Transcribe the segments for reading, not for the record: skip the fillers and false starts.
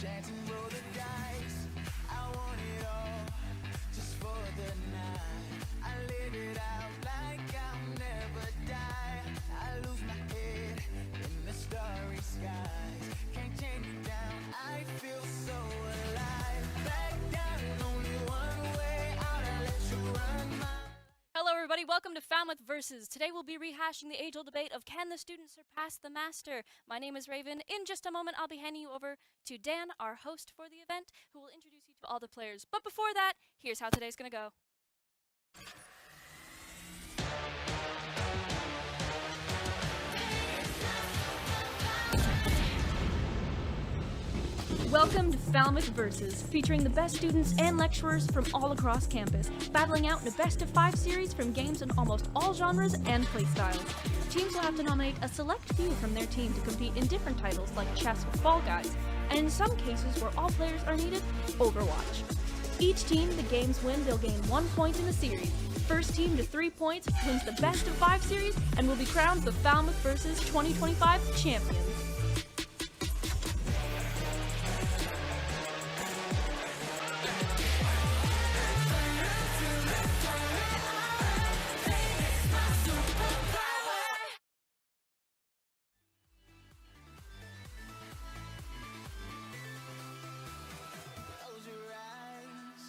chance and roll the dice. I want it all, just for the night. I live it out like I'll never die. I lose my head in the starry skies. Can't chain me down, I feel so alive. Back down, only one way out, I let you run my... Hello everybody, welcome to Falmouth Versus. Today we'll be rehashing the age-old debate of can the student surpass the master? My name is Raven. In just a moment I'll be handing you over to Dan, our host for the event, who will introduce you to all the players. But before that, here's how today's gonna go. Welcome to Falmouth Versus, featuring the best students and lecturers from all across campus, battling out in a best-of-5 series from games in almost all genres and playstyles. Teams will have to nominate a select few from their team to compete in different titles like chess or Fall Guys, and in some cases where all players are needed, Overwatch. Each team the games win, they'll gain 1 point in the series. First team to 3 points wins the best-of-5 series and will be crowned the Falmouth Versus 2025 champions. Close your eyes,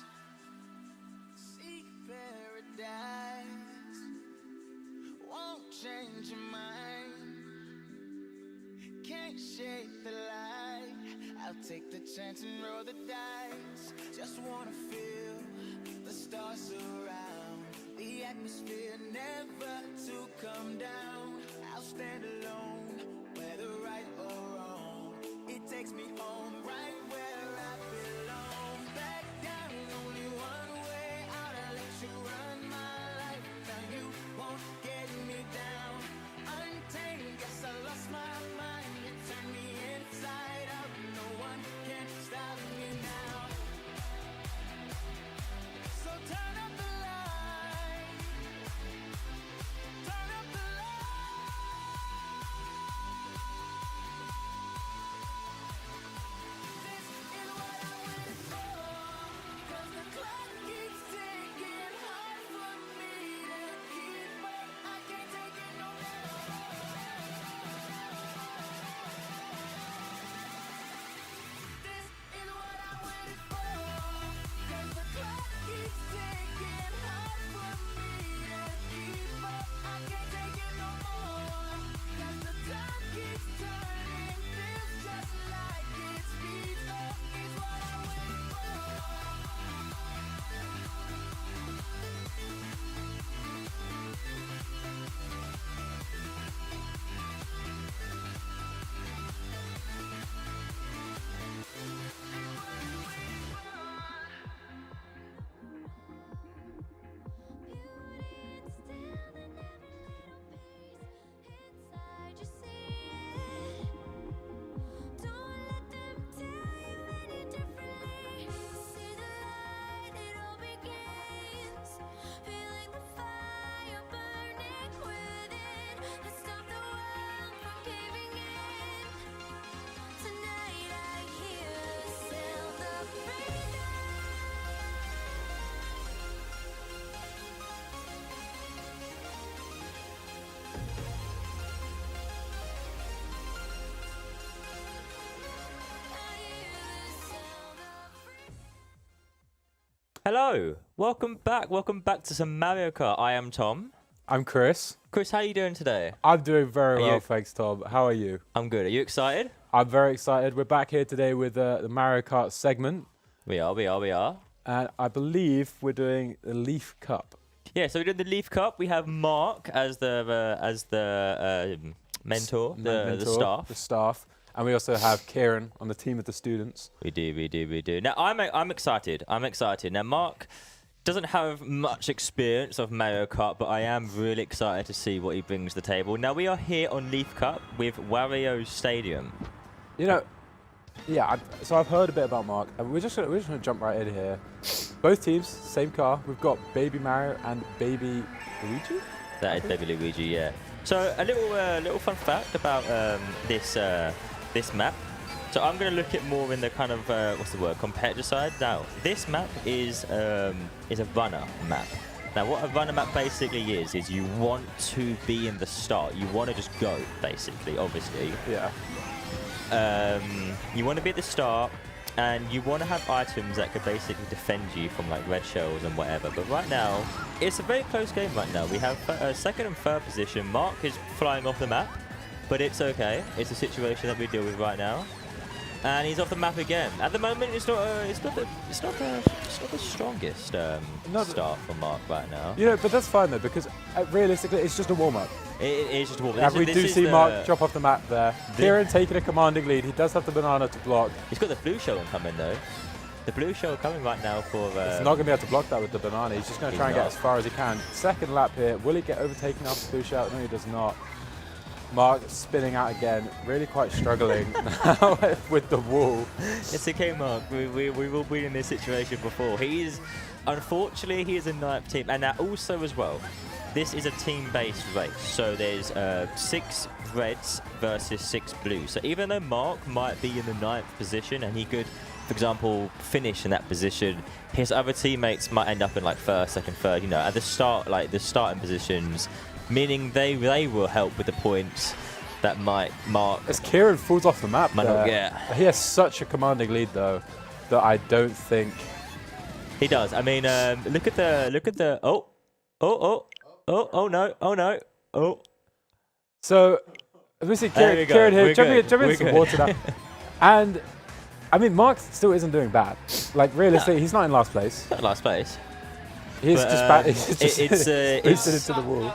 seek paradise. Won't change your mind, can't shake the light. I'll take the chance and roll the dice. Just wanna feel the stars surround, the atmosphere never to come down. I'll stand alone, whether right or wrong. It takes me home, right where I belong. Back down, only one way out. I let you run my life. Now you won't get me down. Untamed, guess I lost my mind. You turn me inside out. No one can stop me now. So turn up the light. Turn up the light. This is what I waited for. 'Cause the clock keeps ticking, hard for me to keep up. I can't take it no more. This is what I waited for. 'Cause the clock keeps ticking, hard for me to keep up. I can't take it no more. 'Cause the time keeps turning, feels just like it speeds up. Is what I waited for. Hello, welcome back to some Mario Kart. I am Tom. I'm Chris. Chris, how are you doing today? I'm doing very Are well, you- thanks, Tom. How are you? I'm good. Are you excited? I'm very excited. We're back here today with the Mario Kart segment, We are. and I believe we're doing the Leaf Cup. Yeah, so we did the Leaf Cup. We have Mark as the mentor, the staff. The staff. And we also have Kieran on the team of the students. We do. Now I'm excited. Now Mark doesn't have much experience of Mario Kart, but I am really excited to see what he brings to the table. Now we are here on Leaf Cup with Wario Stadium. You know, yeah, so I've heard a bit about Mark, and we're just gonna jump right in here. Both teams, same car. We've got Baby Mario and Baby Luigi. That is Baby Luigi, yeah. So a little fun fact about this map. So So I'm going to look at more in the kind of what's the word, competitor side. Now this map is a runner map. Now what a runner map basically is you want to be in the start. You want to just go basically, obviously. Yeah. You want to be at the start, and you want to have items that could basically defend you from like red shells and whatever. But right now, it's a very close game right now. We have second and third position. Mark is flying off the map, but it's okay. It's a situation that we deal with right now. And he's off the map again. At the moment, it's not the strongest start for Mark right now. You know, but that's fine though, because realistically, it's just a warm-up. It is just a warm-up. And we do see Mark drop off the map there. Kieran taking a commanding lead. He does have the banana to block. He's got the blue shell coming though. The blue shell coming right now for... He's not going to be able to block that with the banana. He's just going to try and get as far as he can. Second lap here. Will he get overtaken after blue shell? No, he does not. Mark spinning out again, really quite struggling now with the wall. It's okay, Mark. We've all been in this situation before. Unfortunately, he is a ninth team. And that also as well, this is a team-based race. So there's 6 reds versus 6 blues. So even though Mark might be in the 9th position and he could, for example, finish in that position, his other teammates might end up in like 1st, 2nd, 3rd, you know, at the start, like the starting positions, meaning they will help with the points that might Mark... As Kieran falls off the map there, yeah. He has such a commanding lead though that I don't think... He does. I mean, look at the... Oh no. So, we see Kieran here jumping into some water now. And, I mean, Mark still isn't doing bad. Like, realistically, he's not in last place. Not last place. He's just bad. He's just boosted into the wall.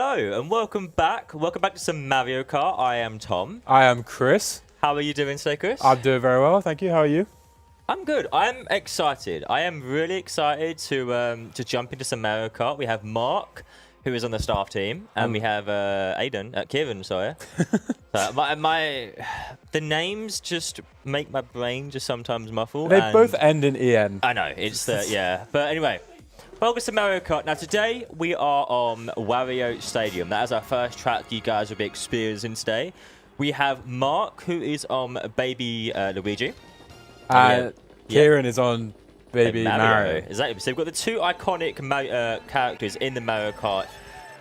Hello and welcome back. Welcome back to some Mario Kart. I am Tom. I am Chris. How are you doing today, Chris? I'm doing very well, thank you. How are you? I'm good. I'm excited. I am really excited to jump into some Mario Kart. We have Mark, who is on the staff team, and we have Kieran, sorry. The names just make my brain just sometimes muffle. They both end in EN. I know, it's yeah. But anyway, welcome to Mario Kart. Now today we are on Wario Stadium. That is our first track you guys will be experiencing today. We have Mark, who is on Baby Luigi. Kieran is on Baby Mario. Exactly. So we've got the two iconic characters in the Mario Kart,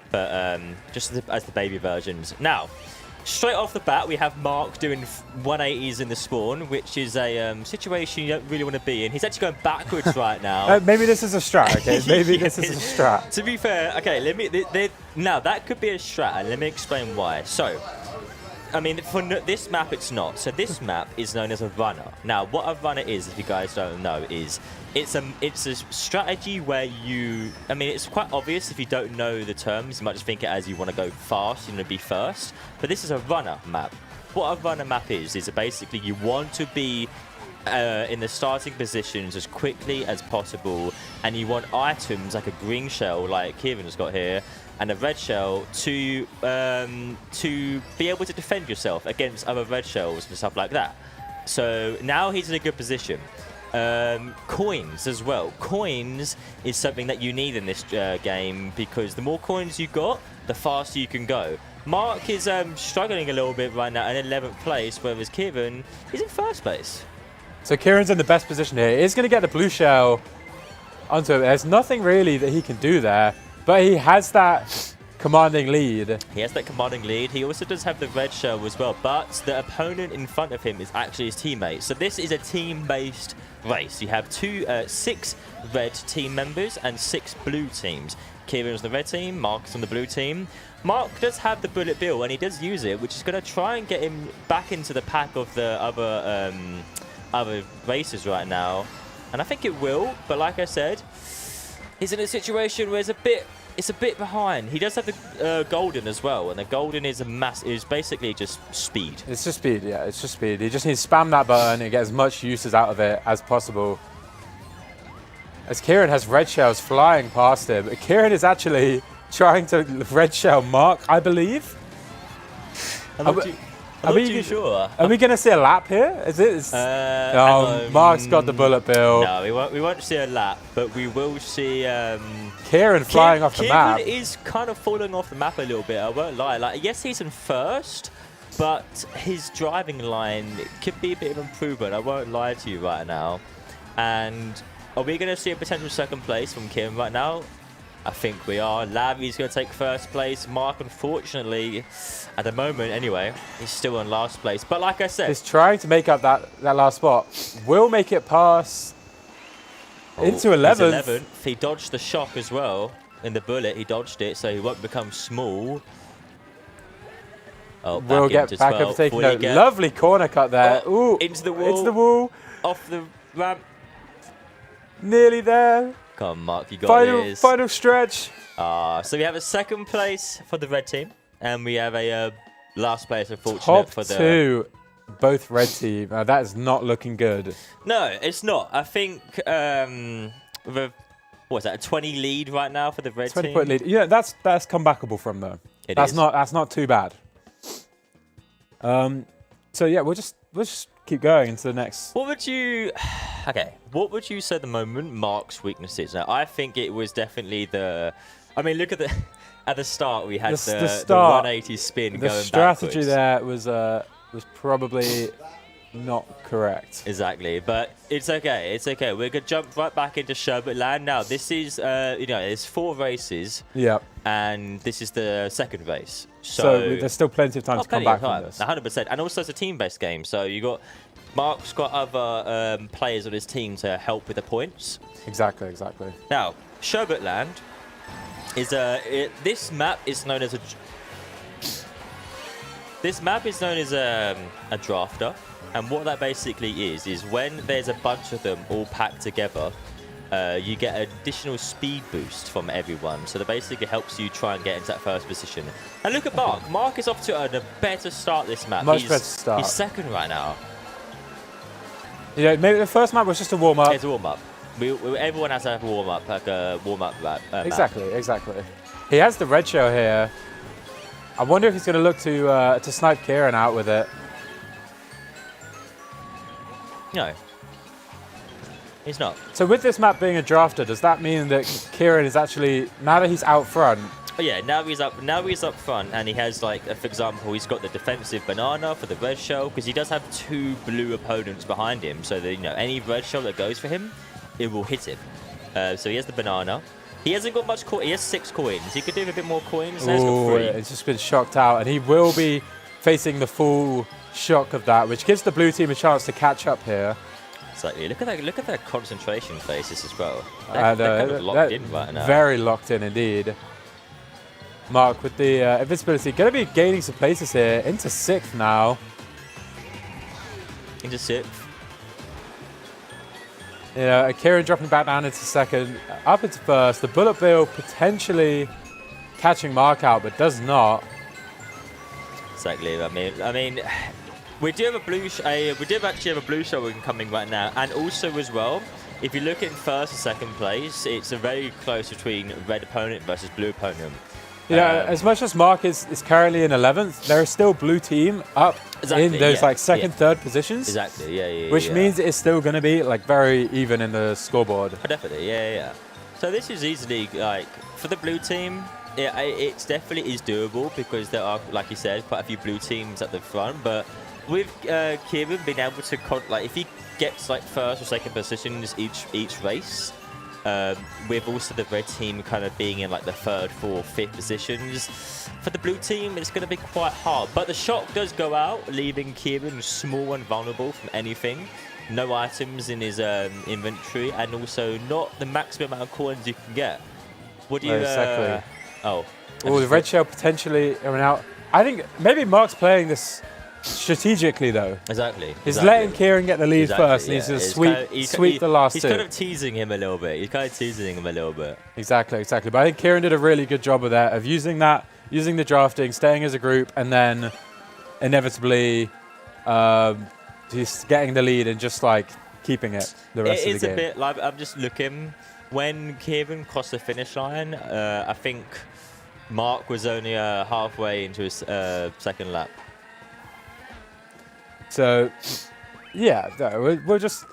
but just as the baby versions. Now, straight off the bat, we have Mark doing 180s in the spawn, which is a situation you don't really want to be in. He's actually going backwards right now. Maybe this is a strat, okay? Maybe this is a strat. To be fair, okay, now that could be a strat, and let me explain why. So, I mean, for this map, it's not. So this map is known as a runner. Now, what a runner is, if you guys don't know, is it's a strategy where I mean, it's quite obvious if you don't know the terms. You might just think it as you want to go fast, you want to be first. But this is a runner map. What a runner map is basically you want to be in the starting positions as quickly as possible, and you want items like a green shell, like Kieran's got here, and a red shell to be able to defend yourself against other red shells and stuff like that. So now he's in a good position. Coins as well. Coins is something that you need in this game, because the more coins you got, the faster you can go. Mark is struggling a little bit right now in 11th place, whereas Kieran is in first place. So Kieran's in the best position here. He's going to get the blue shell onto him. There's nothing really that he can do there, but he has that commanding lead. He has that commanding lead. He also does have the red shell as well, but the opponent in front of him is actually his teammate. So this is a team-based race. You have 6 red team members and 6 blue teams. Kieran's on the red team, Mark's on the blue team. Mark does have the bullet bill, and he does use it, which is going to try and get him back into the pack of the other racers right now. And I think it will, but like I said, he's in a situation where it's a bit behind. He does have the golden as well, and the golden is basically just speed. It's just speed, yeah, it's just speed. He just needs to spam that button and get as much uses out of it as possible. As Kieran has red shells flying past him. Kieran is actually trying to red shell Mark, I believe. I'm not too sure. Are we going to see a lap here? Is it? Mark's got the bullet bill. No, we won't see a lap, but we will see Kieran flying off the map. Kieran is kind of falling off the map a little bit, I won't lie. Like, yes, he's in first, but his driving line could be a bit of improvement. I won't lie to you right now. And are we going to see a potential second place from Kieran right now? I think we are. Larry's going to take first place. Mark, unfortunately, at the moment anyway, he's still in last place. But like I said, he's trying to make up that last spot. Will make it pass into 11th. 11th. He dodged the shock as well in the bullet. He dodged it, so he won't become small. Oh, we'll get back overtaking. No, lovely corner cut there. Oh, ooh, into the wall. Into the wall. Off the ramp. Nearly there. Come on, Mark, you got this. Final stretch. So we have a second place for the red team, and we have a last place, unfortunate, for the top 2, both red team. That is not looking good. No, it's not. I think what's that? A 20 lead right now for the red team. 20-point lead. Yeah, that's comebackable from though. That's not too bad. So yeah, we'll just keep going into the next. What would you say at the moment Mark's weaknesses? Now, I think it was definitely I mean, look at at the start we had the 180 spin going backwards. The strategy there was probably not correct. Exactly, but it's okay. It's okay. We're gonna jump right back into Sherbet Land now. This is there's 4 races. Yeah. And this is the second race. So there's still plenty of time to come back from this. 100%. And also it's a team-based game, so Mark's got other players on his team to help with the points. Exactly. Now, Sherbet Land is this map is known as a drafter, and what that basically is when there's a bunch of them all packed together, you get an additional speed boost from everyone. So that basically helps you try and get into that first position. And look at Mark. Mark is off to a better start this map. Much better start. He's second right now. Yeah, maybe the first map was just a warm-up. It's a warm-up. Everyone has to have a warm-up, like a warm-up map. Exactly. He has the red shell here. I wonder if he's going to look to snipe Kieran out with it. No. He's not. So with this map being a drafter, does that mean that Kieran is actually, now that he's out front? Oh yeah, now he's up front, and he has, like, for example, he's got the defensive banana for the red shell, because he does have 2 blue opponents behind him, so that, you know, any red shell that goes for him, it will hit him. So he has the banana. He hasn't got much coin. He has 6 coins. He could do with a bit more coins. Now he's got 3. It's just been shocked out, and he will be facing the full shock of that, which gives the blue team a chance to catch up here. Exactly. Look at their concentration faces as well. They're kind of locked in right now. Very locked in indeed. Mark with the invincibility, going to be gaining some places here. Into 6th now. Into 6th. Yeah, Kieran dropping back down into 2nd. Up into 1st. The bullet bill potentially catching Mark out, but does not. Exactly. I mean, we do have a blue. We do actually have a blue shell coming right now, and also as well, if you look at 1st and 2nd place, it's a very close between red opponent versus blue opponent. Yeah, as much as Mark is currently in 11th, there is still blue team up in those like 2nd, 3rd positions. Exactly, yeah. Which means it's still going to be like very even in the scoreboard. Oh, definitely, yeah. So this is easily, like, for the blue team, it definitely is doable, because there are, like you said, quite a few blue teams at the front. But with Kieran being able to, like, if he gets like 1st or 2nd positions each race, with also the red team kind of being in like the 3rd, 4th, 5th positions. For the blue team, it's going to be quite hard. But the shock does go out, leaving Kieran small and vulnerable from anything. No items in his inventory, and also not the maximum amount of coins you can get. What do you... exactly. Oh, the red shell potentially coming out. I think maybe Mark's playing this strategically, though. Exactly. He's letting Kieran get the lead first, and he's going to sweep the last 2. He's kind of teasing him a little bit. Exactly. But I think Kieran did a really good job of that, of using the drafting, staying as a group, and then inevitably he's getting the lead and just like keeping it the rest of the game. It is a bit like, I'm just looking, when Kieran crossed the finish line, I think Mark was only halfway into his 2nd lap. So, yeah, no, we'll just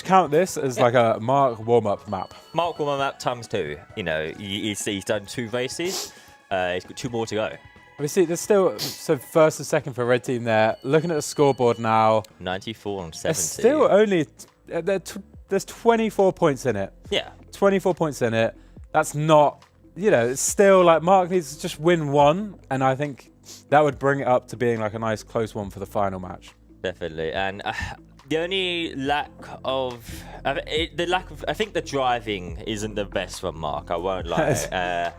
count this as like a Mark warm-up map. Mark warm-up map times 2. You know, he's done 2 races. He's got 2 more to go. We see there's still 1st and 2nd for red team there. Looking at the scoreboard now, 94 and 70. There's still only there's 24 points in it. Yeah, 24 points in it. That's not, you know, it's still like Mark needs to just win 1, and I think that would bring it up to being like a nice close one for the final match. Definitely. And the only lack of, I think the driving isn't the best from Mark, I won't lie.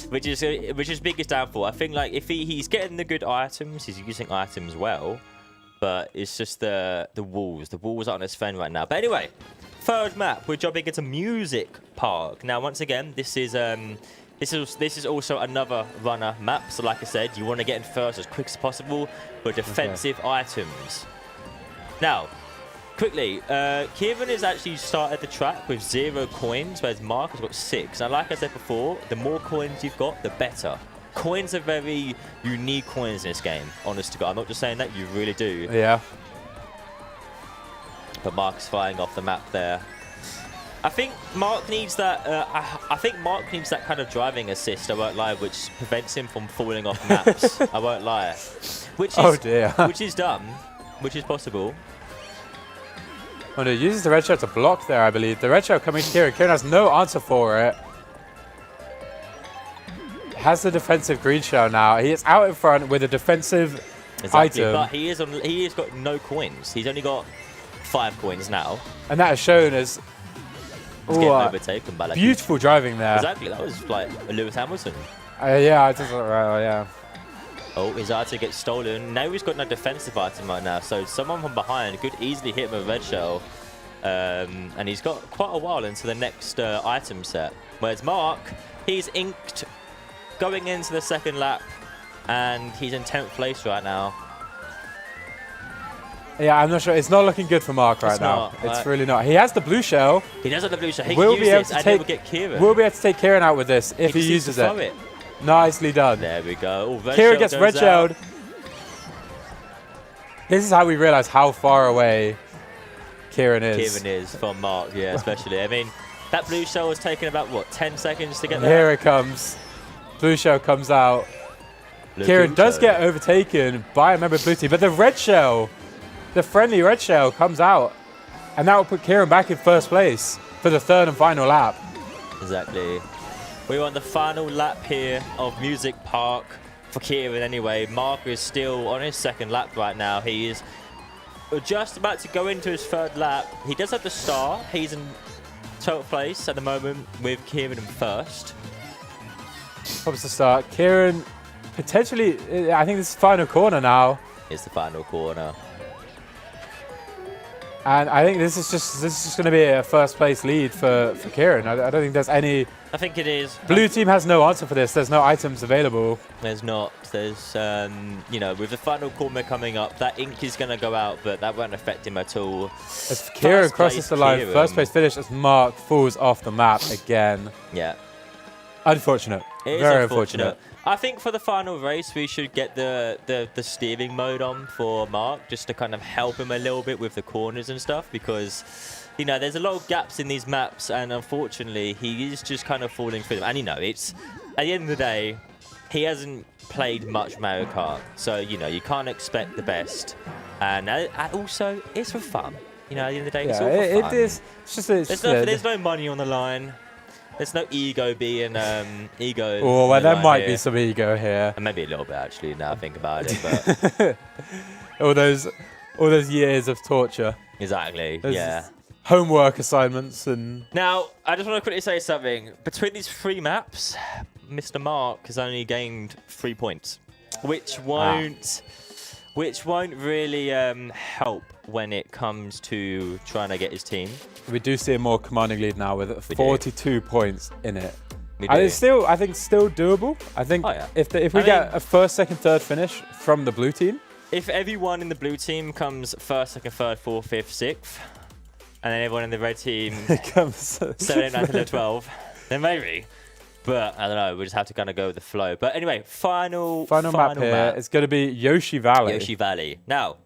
which is biggest downfall. I think like if he's getting the good items, he's using items well, but it's just the walls. The walls aren't his friend right now. But anyway, 3rd map, we're jumping into Music Park. Now, once again, this is also another runner map. So like I said, you want to get in 1st as quick as possible for defensive items. Now, quickly, Kieran has actually started the track with 0 coins, whereas Mark has got 6. Now, like I said before, the more coins you've got, the better. Coins are very unique coins in this game, honest to God. I'm not just saying that, you really do. Yeah. But Mark's flying off the map there. I think Mark needs that. I think Mark needs that kind of driving assist. I won't lie, which prevents him from falling off maps. I won't lie. Which is done, which is possible. Oh no, uses the red shell to block there, I believe. The red shell coming to Kieran. Kieran has no answer for it. Has the defensive green shell now. He is out in front with a defensive item. But he has got no coins. He's only got 5 coins now. And that is shown as getting overtaken by like beautiful driving there. Exactly, that was like Lewis Hamilton. Yeah, I just yeah. Oh, his item gets stolen. Now he's got no defensive item right now, so someone from behind could easily hit him with a red shell. and he's got quite a while into the next item set. Whereas Mark, he's inked going into the second lap, and he's in 10th place right now. Yeah, I'm not sure. It's not looking good for Mark right now. It's really not. He has the blue shell. He does have the blue shell. He will can be use able this, to and take, he will get Kieran. We'll be able to take Kieran out with this if he uses it. Nicely done. There we go. Oh, Kieran gets red shelled. This is how we realize how far away Kieran is. Kieran is from Mark, yeah, especially. I mean, that blue shell was taking about, what, 10 seconds to get there? Here it comes. Blue shell comes out. Kieran does get overtaken by a member of blue team, but the red shell, the friendly red shell comes out, and that will put Kieran back in first place for the third and final lap. Exactly. We're on the final lap here of Music Park for Kieran anyway. Mark is still on his second lap right now. He is just about to go into his third lap. He does have the star. He's in 12th place at the moment with Kieran in first. Pops the start. Kieran potentially, I think this is final corner now. It's the final corner. And I think this is just going to be a first place lead for Kieran. I don't think there's any. I think it is. Blue team has no answer for this. There's no items available. There's not. There's, you know, with the final corner coming up, that ink is going to go out, but that won't affect him at all. As Kieran crosses the line, first place finish as Mark falls off the map again. Yeah. Unfortunate. It is Very unfortunate. I think for the final race, we should get the steering mode on for Mark, just to kind of help him a little bit with the corners and stuff, because, you know, there's a lot of gaps in these maps, and unfortunately, he is just kind of falling through them. And, you know, it's, at the end of the day, he hasn't played much Mario Kart, so, you know, you can't expect the best. And also, it's for fun. You know, at the end of the day, it's all for fun. It is. It's just, there's no money on the line. There's no ego being ego. Oh, well, there might be some ego here. And maybe a little bit, actually, now I think about it. But all those years of torture. Exactly, Those yeah. Homework assignments and. Now, I just want to quickly say something. Between these 3 maps, Mr. Mark has only gained 3 points, which won't really help when it comes to trying to get his team. We do see a more commanding lead now with 42 points in it. We And do. it's still, I think, still doable. I think if we get a first, second, third finish from the blue team. If everyone in the blue team comes first, second, third, fourth, fifth, sixth, and then everyone in the red team comes 7, 8, 9, 10, 12, then maybe. But I don't know. We just have to kind of go with the flow. But anyway, final map here. It's going to be Yoshi Valley. Yoshi Valley. Now,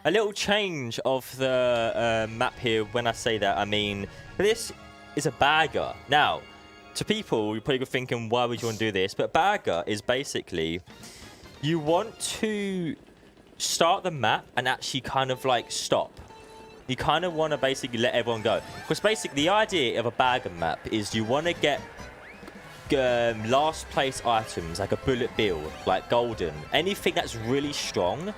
a little change of the map here. When I say that, I mean this is a bagger. Now, to people, you're probably thinking, why would you want to do this? But bagger is basically you want to start the map and actually kind of like stop. You kind of want to basically let everyone go. Because basically the idea of a bagger map is you want to get last place items like a bullet bill, like golden, anything that's really strong.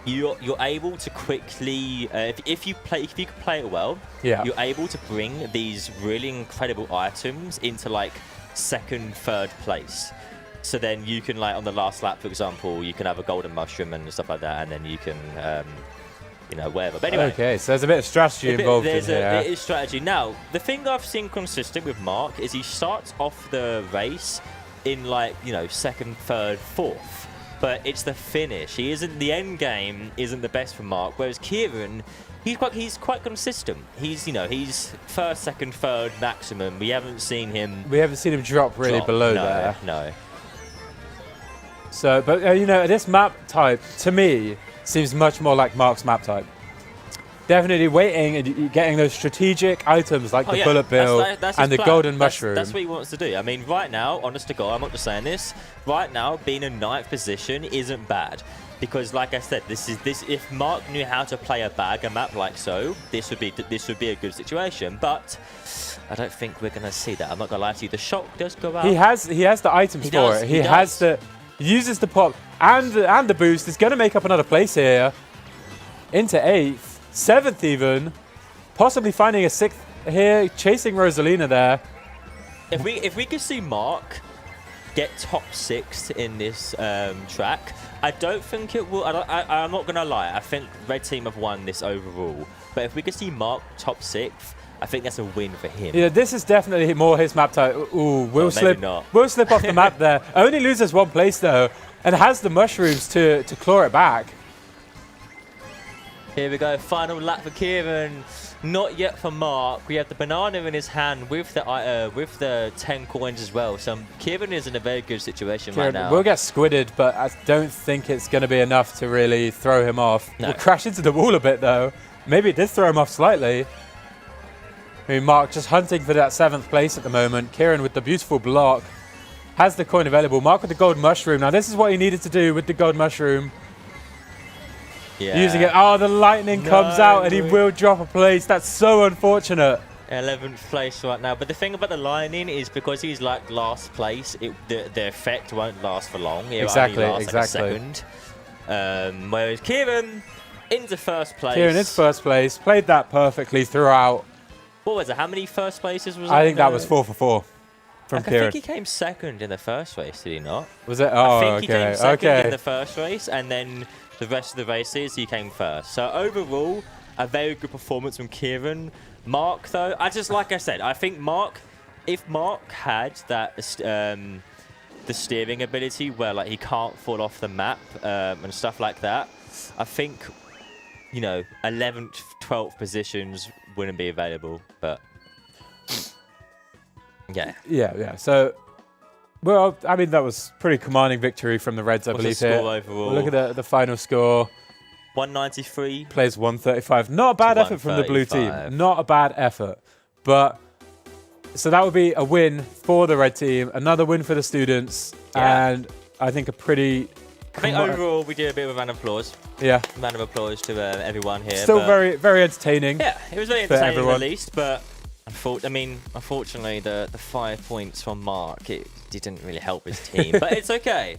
You're able to quickly, if you can play it well, you're able to bring these really incredible items into like second, third place. So then you can, like on the last lap, for example, you can have a golden mushroom and stuff like that, and then you can, you know, whatever. But anyway. Okay, so there's a bit of strategy involved in here. It is strategy. Now, the thing I've seen consistent with Mark is he starts off the race in like, you know, second, third, fourth. But it's the finish. The end game isn't the best for Mark. Whereas Kieran, he's quite consistent. He's first, second, third maximum. We haven't seen him drop really below there. No. So, but you know, this map type to me seems much more like Mark's map type. Definitely waiting and getting those strategic items like the bullet bill and the golden mushroom. That's what he wants to do. I mean, right now, honest to God, I'm not just saying this. Right now, being in 9th position isn't bad. Because, like I said, if Mark knew how to play a bagger map like so, this would be a good situation. But I don't think we're gonna see that. I'm not gonna lie to you. The shock does go out. He has the items for it. He uses the pop and the boost. Is gonna make up another place here. Into 8th. 7th even, possibly finding a 6th here, chasing Rosalina there. If we could see Mark get top 6 in this track, I don't think it will. I'm not going to lie. I think red team have won this overall. But if we could see Mark top 6th, I think that's a win for him. Yeah, this is definitely more his map type. Ooh, maybe slip. not. Will slip off the map there. Only loses 1 place though, and has the mushrooms to claw it back. Here we go. Final lap for Kieran. Not yet for Mark. We have the banana in his hand with the 10 coins as well. So Kieran is in a very good situation right now. Will get squidded, but I don't think it's going to be enough to really throw him off. No. Will crash into the wall a bit though. Maybe it did throw him off slightly. I mean, Mark just hunting for that 7th place at the moment. Kieran with the beautiful block. Has the coin available. Mark with the gold mushroom. Now this is what he needed to do with the gold mushroom. Yeah. Using it. Oh, the lightning comes out and he will drop a place. That's so unfortunate. 11th place right now. But the thing about the lightning is because he's like last place, the effect won't last for long. It Exactly, only lasts like a second. Whereas Kieran into first place. Kieran is first place. Played that perfectly throughout. What was it? How many first places was it? I think that was 4 for 4 from Kieran. I think he came second in the first race, did he not? Was it? Oh, I think he came second in the okay. first race, and then the rest of the races he came first. So overall, a very good performance from Kieran. Mark, though, like I said, I think Mark, if Mark had that the steering ability where like he can't fall off the map and stuff like that, I think 11th, 12th positions wouldn't be available. But Yeah. So, well, I mean, that was pretty commanding victory from the Reds, I believe. The Here. score overall? Look at the final score. 193. Plays 135. Not a bad effort from the blue team. Not a bad effort. But so that would be a win for the red team. Another win for the students. Yeah. And I think a pretty... I think overall we did a bit of a round of applause. Yeah. Round of applause to everyone here. Still very, very entertaining. Yeah, it was very entertaining everyone. at least, but unfortunately the 5 points from Mark, it didn't really help his team. But it's okay.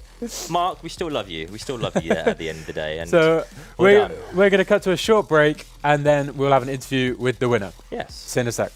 Mark, we still love you. We still love you at the end of the day. And so we're going to cut to a short break and then we'll have an interview with the winner. Yes. See you in a sec.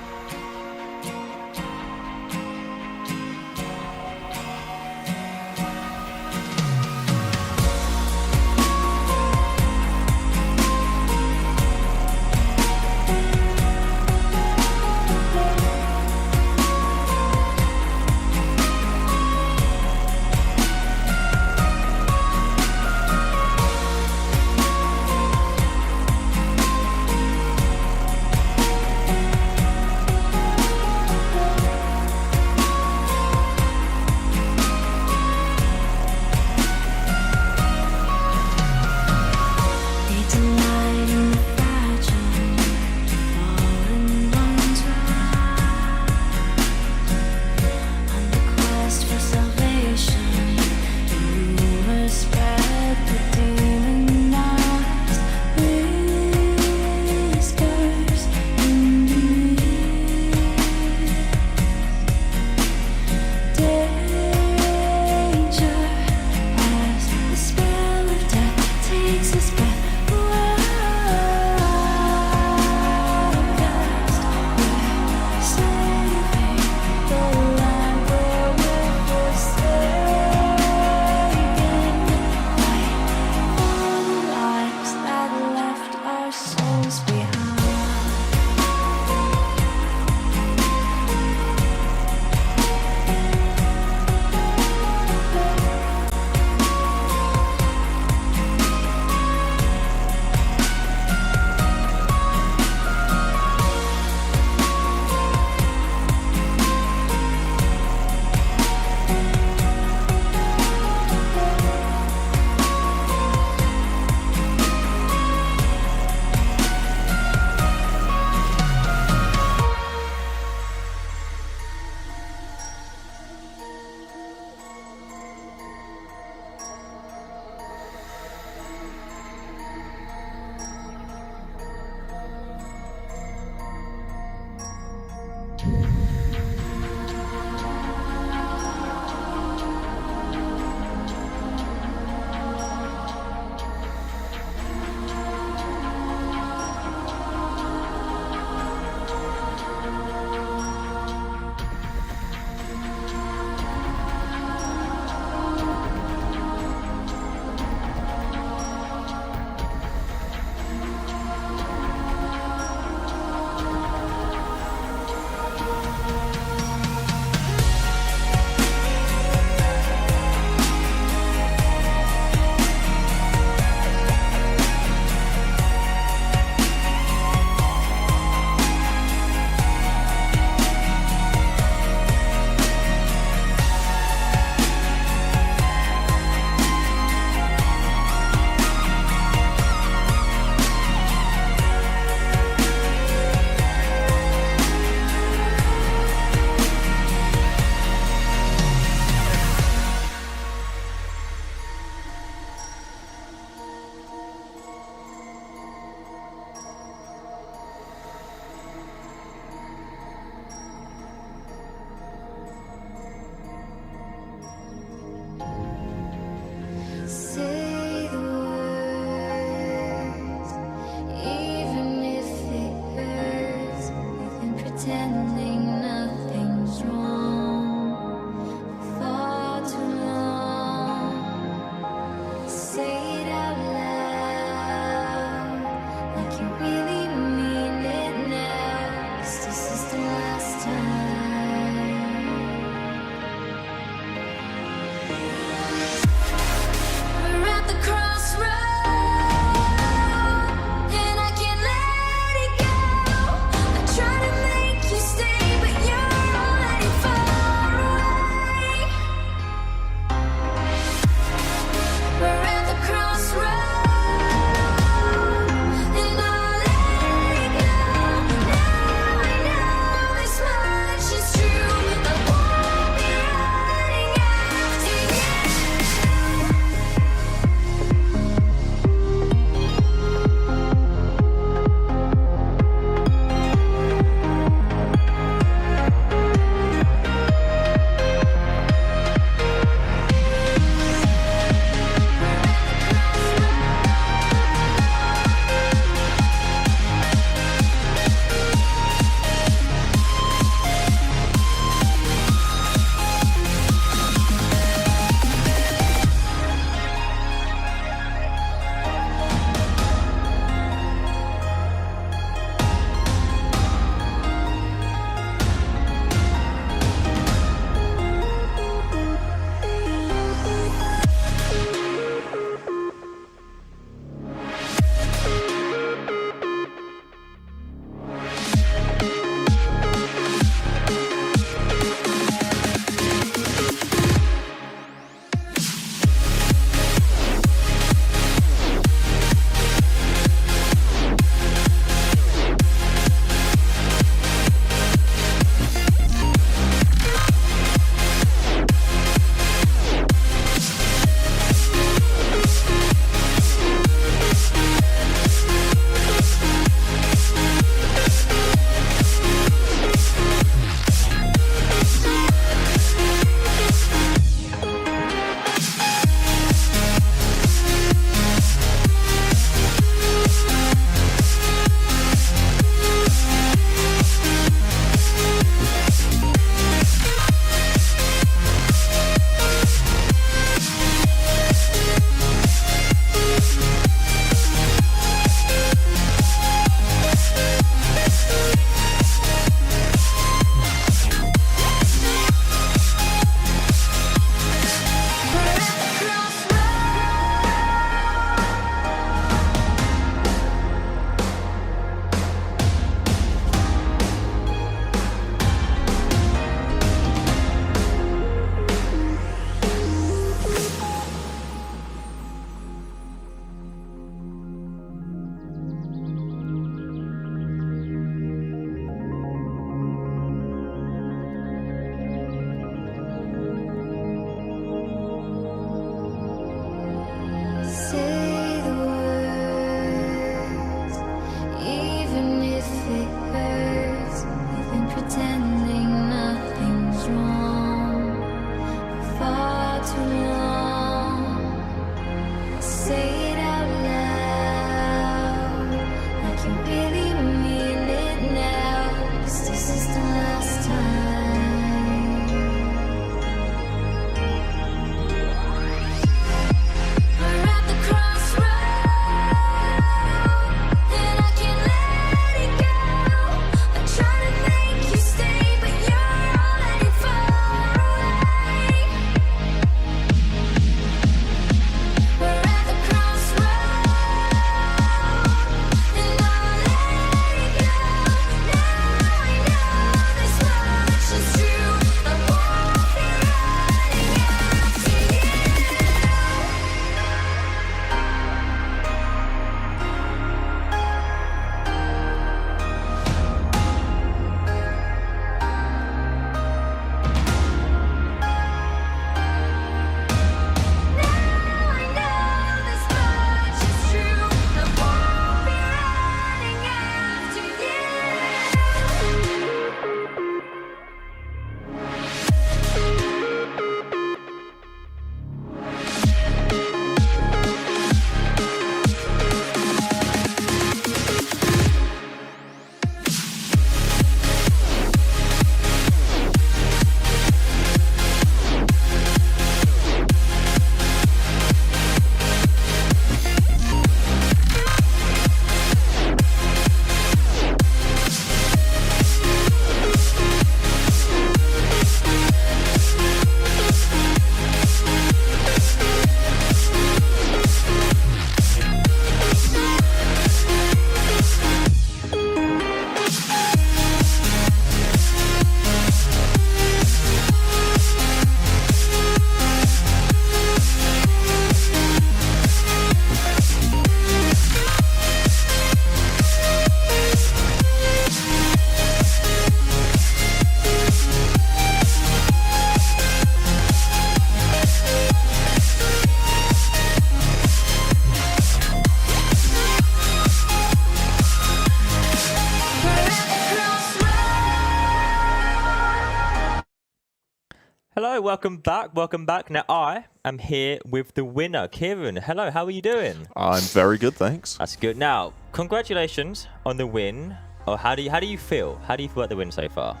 Hello, welcome back. Welcome back. Now I am here with the winner, Kieran. Hello, how are you doing? I'm very good, thanks. That's good. Now, congratulations on the win. Or how do you feel? How do you feel about the win so far?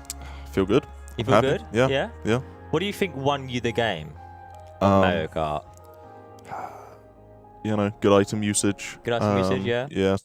Feel good. You I'm feel happy. good? Yeah. Yeah. What do you think won you the game? Mario Kart. You know, good item usage. Good item usage, yeah? Yeah.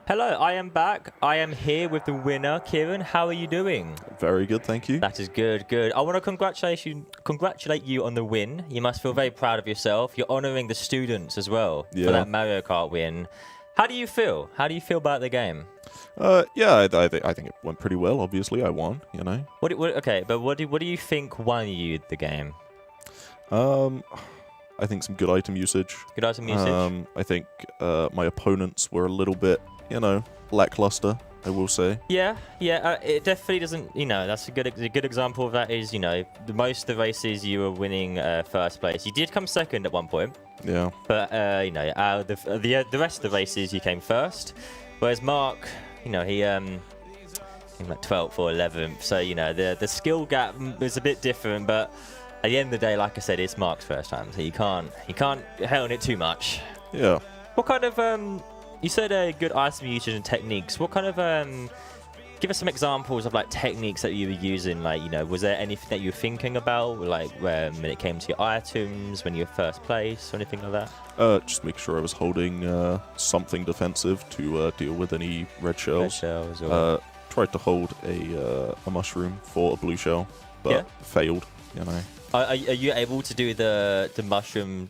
Hello, I am back. I am here with the winner, Kieran. How are you doing? Very good, thank you. That is good, good. I want to congratulate you on the win. You must feel very proud of yourself. You're honouring the students as well for that Mario Kart win. How do you feel? How do you feel about the game? Yeah, I think it went pretty well. Obviously, I won. You know. Okay, but what do you think won you the game? I think some good item usage. Good item usage. I think my opponents were a little bit, lackluster, I will say. Yeah. It definitely doesn't. That's a good example of that. Is most of the races you were winning first place. You did come second at one point. Yeah. But the rest of the races you came first, whereas Mark, he came like 12th or 11th. So the skill gap is a bit different, but at the end of the day, like I said, it's Mark's first time, so you can't hate on it too much. Yeah. What kind of you said good item usage and techniques. What kind of give us some examples of like techniques that you were using? Like was there anything that you were thinking about, like when it came to your items, when you were first place, or anything like that? Just make sure I was holding something defensive to deal with any red shells. Or Tried to hold a mushroom for a blue shell, but failed. Are you able to do the mushroom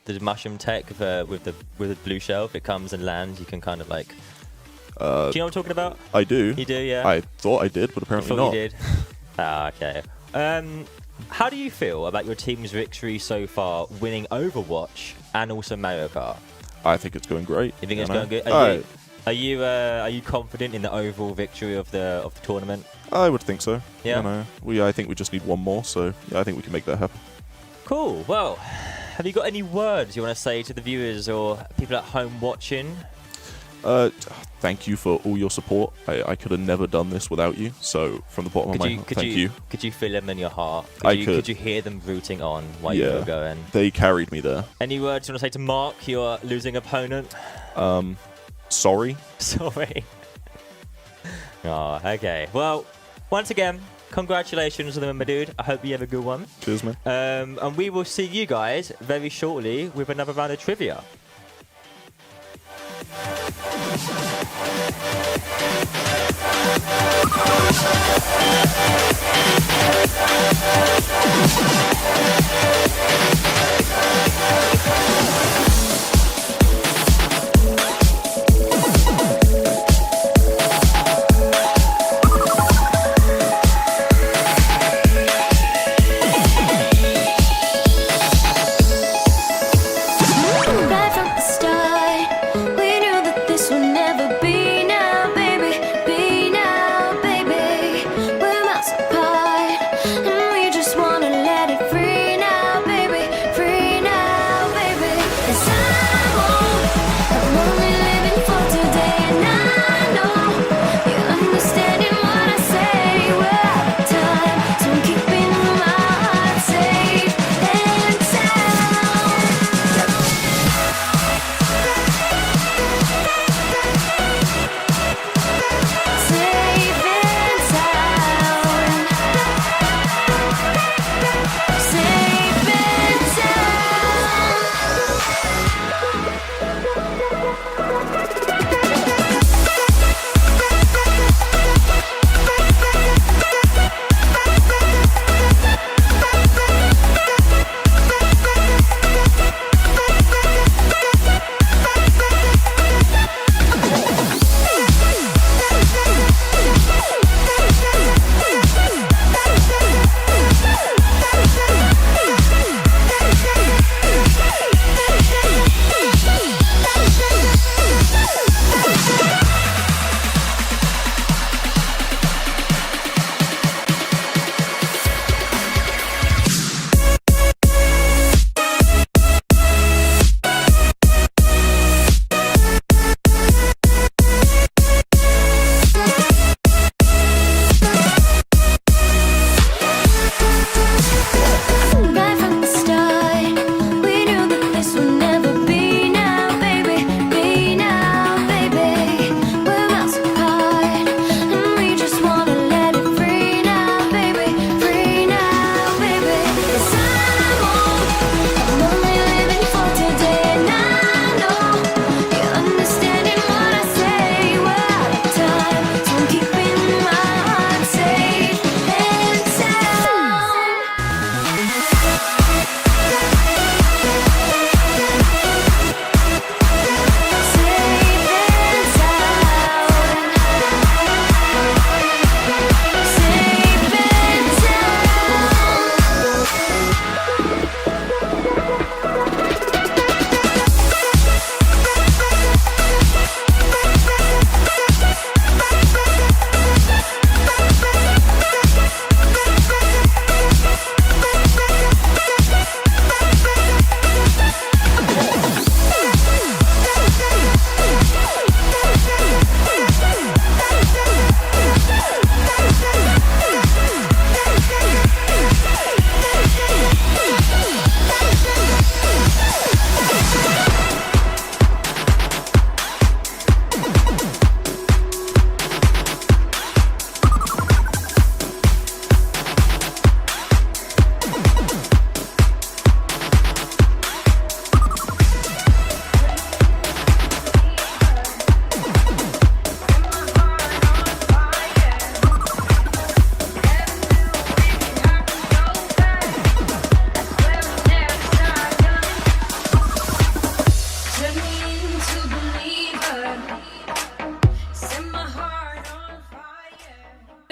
tech with the blue shell? If it comes and lands, you can kind of like. Do you know what I'm talking about? I do. You do, yeah. I thought I did, but apparently not. You did. Okay. How do you feel about your team's victory so far, winning Overwatch and also Mario Kart? I think it's going great. You think it's going good? Are you confident in the overall victory of the tournament? I would think so. Yeah. I think we just need one more, so yeah, I think we can make that happen. Cool. Well, have you got any words you want to say to the viewers or people at home watching? Thank you for all your support. I could have never done this without you. So from the bottom of my heart, thank you. Could you feel them in your heart? Could you hear them rooting on while you were going? They carried me there. Any words you want to say to Mark, your losing opponent? Sorry. Sorry. Oh, okay. Well, once again, congratulations on the win, my dude. I hope you have a good one. Cheers, man. And we will see you guys very shortly with another round of trivia.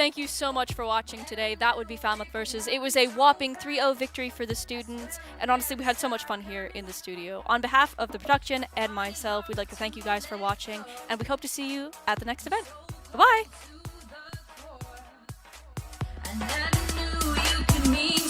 thank you so much for watching today. That would be Falmouth Versus. It was a whopping 3-0 victory for the students, and honestly, we had so much fun here in the studio. On behalf of the production and myself, we'd like to thank you guys for watching, and we hope to see you at the next event. Bye-bye! And I knew you could mean